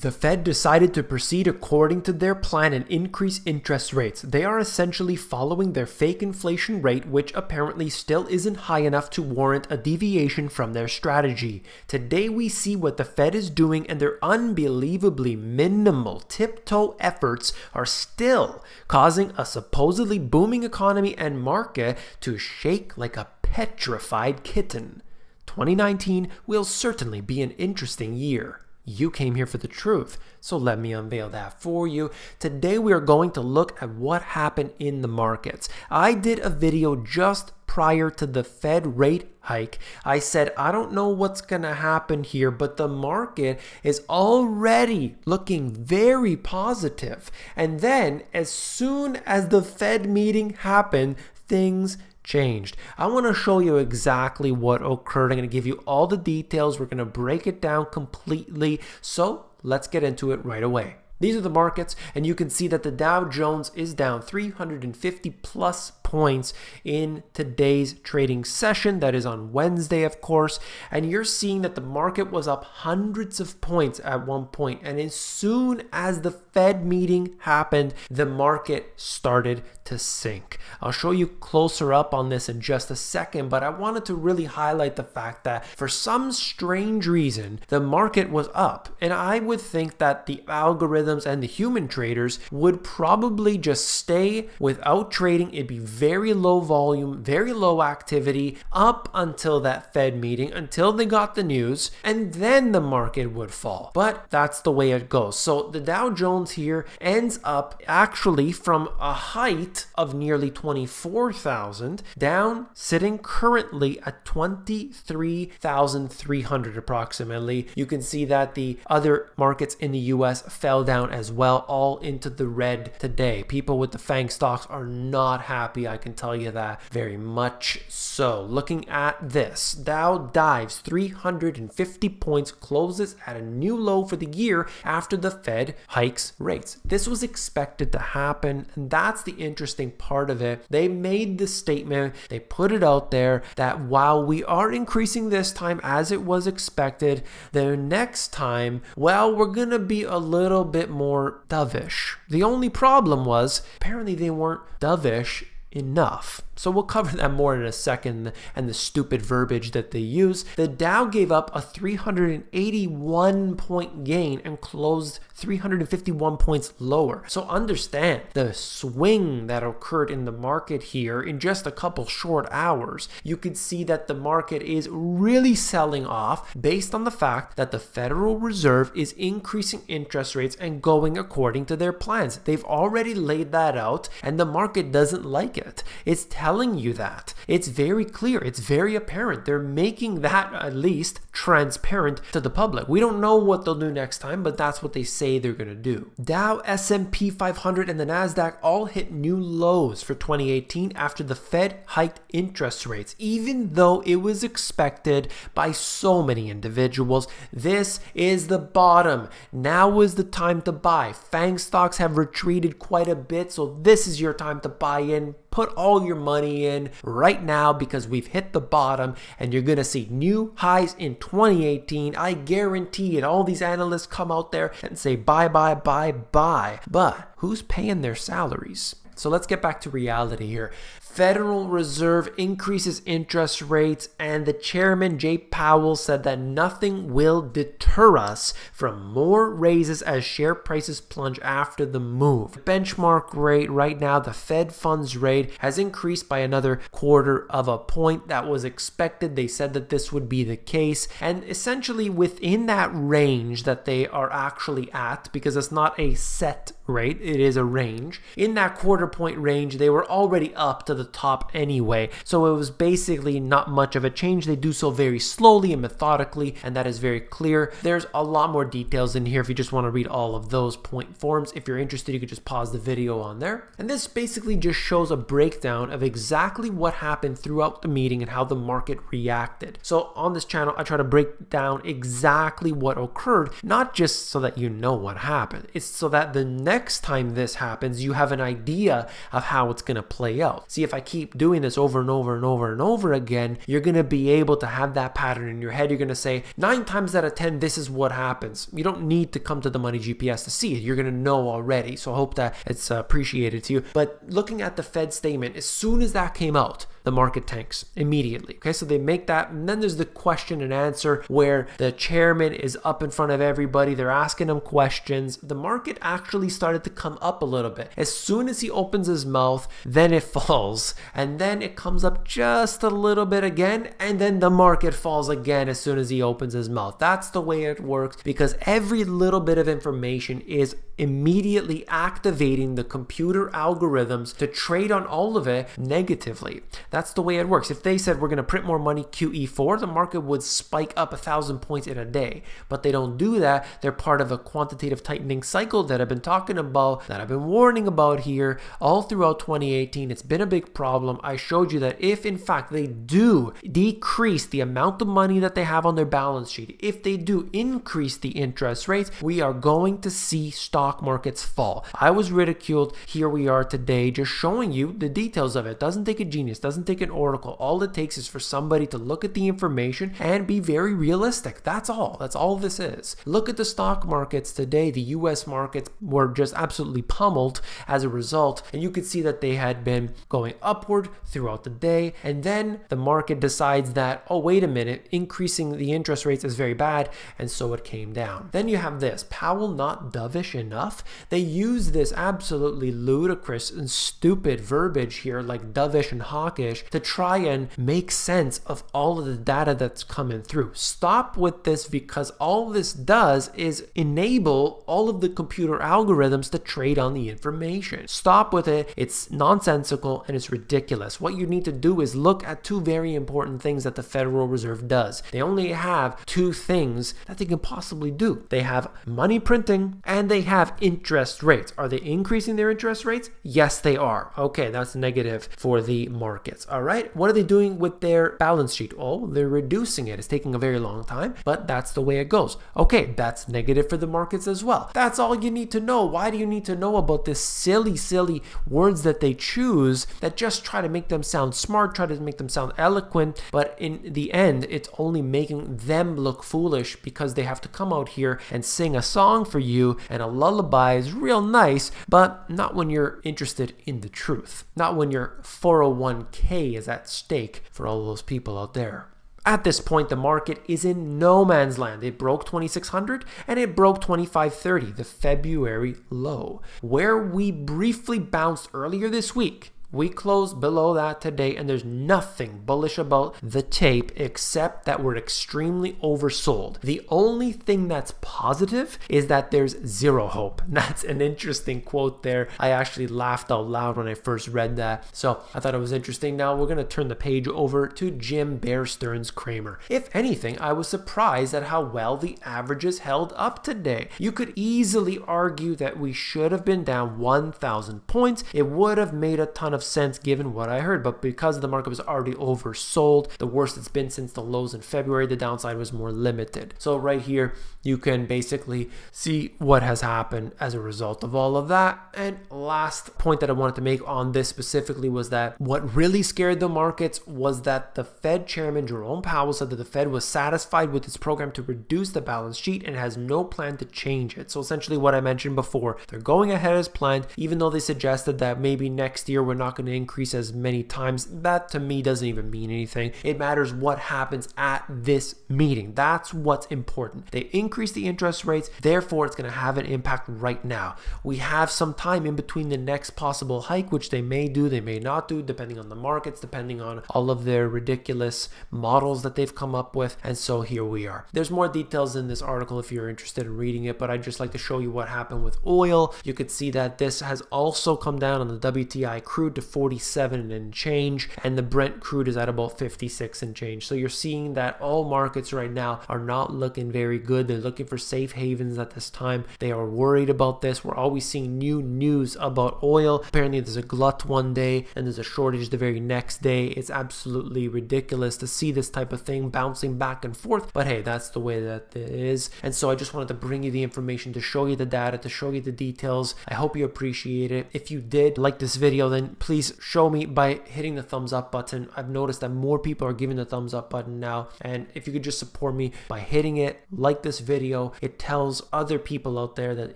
The Fed decided to proceed according to their plan and increase interest rates. They are essentially following their fake inflation rate, which apparently still isn't high enough to warrant a deviation from their strategy. Today we see what the Fed is doing, and their unbelievably minimal tiptoe efforts are still causing a supposedly booming economy and market to shake like a petrified kitten. 2019 will certainly be an interesting year. You came here for the truth, so let me unveil that for you. Today we are going to look at what happened in the markets. I did a video just prior to the Fed rate hike. I said, I don't know what's going to happen here, but the market is already looking very positive. And then as soon as the Fed meeting happened, things changed. I want to show you exactly what occurred. I'm going to give you all the details. We're going to break it down completely. So let's get into it right away. These are the markets, and you can see that the Dow Jones is down 350 plus points in today's trading session. That is on Wednesday, of course. And you're seeing that the market was up hundreds of points at one point. And as soon as the Fed meeting happened, the market started to sink. I'll show you closer up on this in just a second, but I wanted to really highlight the fact that for some strange reason, the market was up. And I would think that the algorithms and the human traders would probably just stay without trading. It'd be very low volume, very low activity up until that Fed meeting, until they got the news, and then the market would fall. But that's the way it goes. So the Dow Jones here ends up actually from a height of nearly 24,000 down, sitting currently at 23,300 approximately. You can see that the other markets in the US fell down as well, all into the red today. People with the FANG stocks are not happy, I can tell you that very much so. Looking at this, Dow dives 350 points, closes at a new low for the year after the Fed hikes rates. This was expected to happen, and that's the interesting part of it. They made the statement, they put it out there that while we are increasing this time as it was expected, the next time, well, we're gonna be a little bit more dovish. The only problem was apparently they weren't dovish enough. So we'll cover that more in a second, and the stupid verbiage that they use. The Dow gave up a 381 point gain and closed 351 points lower. So understand the swing that occurred in the market here in just a couple short hours. You could see that the market is really selling off based on the fact that the Federal Reserve is increasing interest rates and going according to their plans. They've already laid that out, and the market doesn't like it. It's telling you that. It's very clear. It's very apparent. They're making that at least transparent to the public. We don't know what they'll do next time, but that's what they say they're going to do. Dow, S&P 500, and the NASDAQ all hit new lows for 2018 after the Fed hiked interest rates, even though it was expected by so many individuals. This is the bottom. Now is the time to buy. FANG stocks have retreated quite a bit, so this is your time to buy in. Put all your money in right now because we've hit the bottom, and you're going to see new highs in 2018. I guarantee it. All these analysts come out there and say buy, buy, buy, buy. But who's paying their salaries? So let's get back to reality here. Federal Reserve increases interest rates, and the chairman, Jay Powell, said that nothing will deter us from more raises as share prices plunge after the move. Benchmark rate right now, the Fed funds rate, has increased by another 1/4 point. That was expected. They said that this would be the case, and essentially within that range that they are actually at, because it's not a set rate, it is a range. In that 1/4 point range, they were already up to the top anyway, so it was basically not much of a change. They do so very slowly and methodically, and that is very clear. There's a lot more details in here if you just want to read all of those point forms. If you're interested, you could just pause the video on there. And this basically just shows a breakdown of exactly what happened throughout the meeting and how the market reacted. So on this channel, I try to break down exactly what occurred, not just so that you know what happened. It's so that the next time this happens, you have an idea idea of how it's going to play out. See, if I keep doing this over and over and over and over again, you're going to be able to have that pattern in your head. You're going to say 9 times out of 10, this is what happens. You don't need to come to the Money GPS to see it. You're going to know already. So I hope that it's appreciated to you. But looking at the Fed statement, as soon as that came out, the market tanks immediately. Okay, so they make that, and then there's the question and answer where the chairman is up in front of everybody. They're asking him questions. The market actually started to come up a little bit. As soon as he opens his mouth, then it falls, and then it comes up just a little bit again, and then the market falls again as soon as he opens his mouth. That's the way it works, because every little bit of information is immediately activating the computer algorithms to trade on all of it negatively. That's the way it works. If they said we're going to print more money QE4, the market would spike up 1,000 points in a day. But they don't do that. They're part of a quantitative tightening cycle that I've been talking about, that I've been warning about here all throughout 2018. It's been a big problem. I showed you that if in fact they do decrease the amount of money that they have on their balance sheet, if they do increase the interest rates, we are going to see stock markets fall. I was ridiculed. Here we are today, just showing you the details of it. Doesn't take a genius, doesn't take an oracle. All it takes is for somebody to look at the information and be very realistic. That's all. That's all this is. Look at the stock markets today. The US markets were just absolutely pummeled as a result, and you could see that they had been going upward throughout the day, and then the market decides that, oh, wait a minute, increasing the interest rates is very bad, and so it came down. Then you have this, Powell not dovish enough. They use this absolutely ludicrous and stupid verbiage here like dovish and hawkish to try and make sense of all of the data that's coming through. Stop with this, because all this does is enable all of the computer algorithms to trade on the information. Stop with it. It's nonsensical and it's ridiculous. What you need to do is look at 2 very important things that the Federal Reserve does. They only have 2 things that they can possibly do. They have money printing and they have interest rates. Are they increasing their interest rates? Yes, they are. Okay, that's negative for the markets. All right. What are they doing with their balance sheet? Oh, they're reducing it. It's taking a very long time, but that's the way it goes. Okay, that's negative for the markets as well. That's all you need to know. Why do you need to know about this silly words that they choose that just try to make them sound smart, try to make them sound eloquent, but in the end, it's only making them look foolish because they have to come out here and sing a song for you, and a lullaby is real nice, but not when you're interested in the truth. Not when your 401k is at stake for all those people out there. At this point, the market is in no man's land. It broke 2,600 and it broke 2,530, the February low, where we briefly bounced earlier this week. We closed below that today, and there's nothing bullish about the tape except that we're extremely oversold. The only thing that's positive is that there's zero hope. That's an interesting quote there. I actually laughed out loud when I first read that, so I thought it was interesting. Now we're going to turn the page over to Jim Bear Stearns Kramer. If anything, I was surprised at how well the averages held up today. You could easily argue that we should have been down 1,000 points. It would have made a ton of sense given what I heard, but because the market was already oversold, the worst it's been since the lows in February, the downside was more limited. So right here, you can basically see what has happened as a result of all of that. And last point that I wanted to make on this specifically was that what really scared the markets was that the Fed chairman Jerome Powell said that the Fed was satisfied with its program to reduce the balance sheet and has no plan to change it. So essentially what I mentioned before, they're going ahead as planned, even though they suggested that maybe next year we're not going to increase as many times. That to me doesn't even mean anything. It matters what happens at this meeting. That's what's important. They increase the interest rates, therefore it's going to have an impact right now. We have some time in between the next possible hike, which they may do, they may not do, depending on the markets, depending on all of their ridiculous models that they've come up with. And so here we are. There's more details in this article if you're interested in reading it, but I'd just like to show you what happened with oil. You could see that this has also come down on the WTI crude to to 47 and change, and the Brent crude is at about 56 and change. So you're seeing that all markets right now are not looking very good. They're looking for safe havens at this time. They are worried about this. We're always seeing new news about oil. Apparently there's a glut one day and there's a shortage the very next day. It's absolutely ridiculous to see this type of thing bouncing back and forth, but hey, that's the way that it is. And so I just wanted to bring you the information, to show you the data, to show you the details. I hope you appreciate it. If you did like this video, then please show me by hitting the thumbs up button. I've noticed that more people are giving the thumbs up button now, and if you could just support me by hitting it, like this video, it tells other people out there that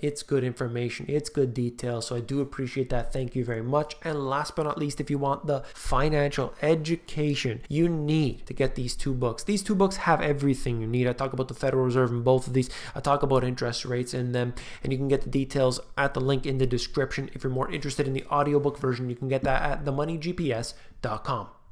it's good information, it's good detail. So I do appreciate that. Thank you very much. And last but not least, if you want the financial education you need to get these two books. These two books have everything you need. I talk about the Federal Reserve in both of these. I talk about interest rates in them, and you can get the details at the link in the description. If you're more interested in the audiobook version, you can get that at themoneygps.com.